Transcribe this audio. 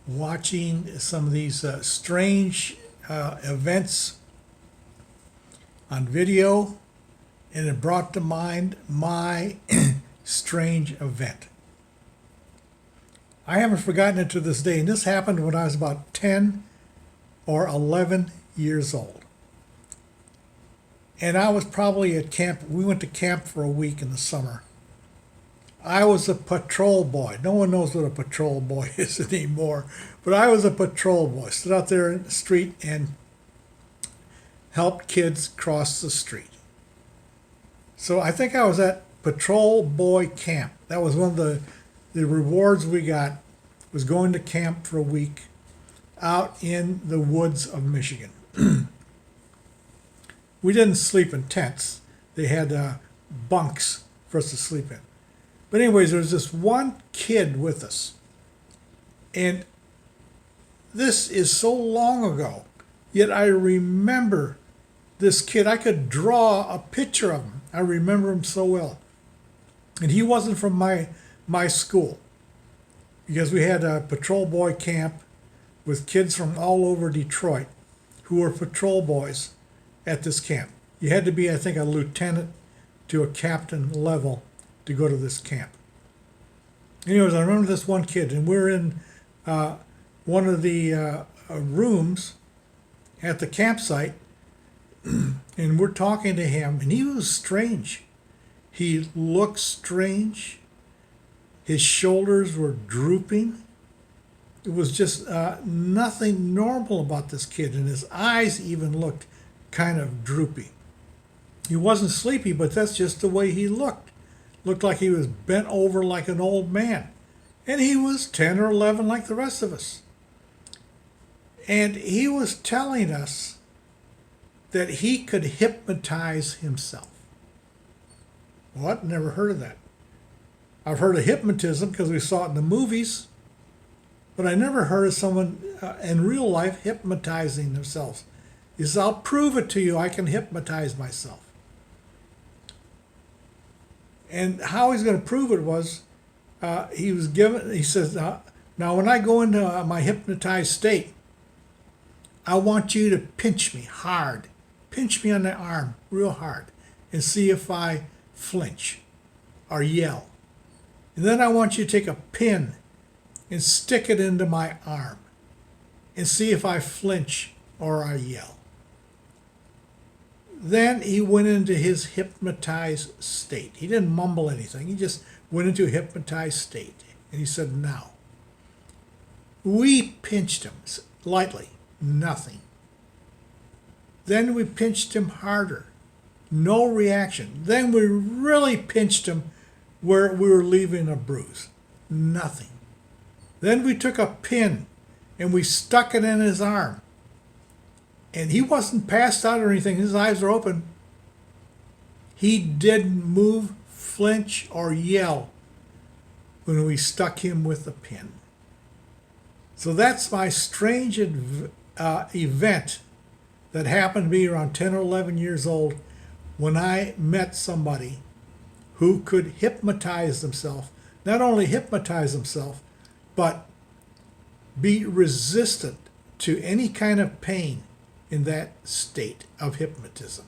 watching some of these strange events on video, and it brought to mind my strange event. I haven't forgotten it to this day, and this happened when I was about 10 or 11 years old. And I was probably at camp. We went to camp for a week in the summer. I was a patrol boy. No one knows what a patrol boy is anymore, but I was a patrol boy. Stood out there in the street and helped kids cross the street. So I think I was at patrol boy camp. That was one of the rewards we got, was going to camp for a week out in the woods of Michigan. We didn't sleep in tents. They had bunks for us to sleep in. But anyways, there was this one kid with us. And this is so long ago, yet I remember this kid. I could draw a picture of him. I remember him so well. And he wasn't from my school, because we had a patrol boy camp with kids from all over Detroit who were patrol boys at this camp. You had to be, I think, a lieutenant to a captain level to go to this camp. Anyways, I remember this one kid, and we're in one of the rooms at the campsite, and we're talking to him, and he was strange. He looked strange. His shoulders were drooping. It was just nothing normal about this kid, and his eyes even looked kind of droopy. He wasn't sleepy, but that's just the way he looked. Looked like he was bent over like an old man. And he was 10 or 11 like the rest of us. And he was telling us that he could hypnotize himself. What? Never heard of that. I've heard of hypnotism because we saw it in the movies, but I never heard of someone in real life hypnotizing themselves. He says, I'll prove it to you. I can hypnotize myself. And how he's going to prove it was, he says, now when I go into my hypnotized state, I want you to pinch me hard. Pinch me on the arm real hard and see if I flinch or yell. And then I want you to take a pin and stick it into my arm and see if I flinch or I yell. Then he went into his hypnotized state. He didn't mumble anything. He just went into a hypnotized state. And he said, now. We pinched him lightly. Nothing. Then we pinched him harder. No reaction. Then we really pinched him where we were leaving a bruise. Nothing. Then we took a pin and we stuck it in his arm. And he wasn't passed out or anything. His eyes were open. He didn't move, flinch, or yell when we stuck him with the pin. So that's my strange event that happened to me around 10 or 11 years old when I met somebody who could hypnotize themselves. Not only hypnotize themselves, but be resistant to any kind of pain in that state of hypnotism.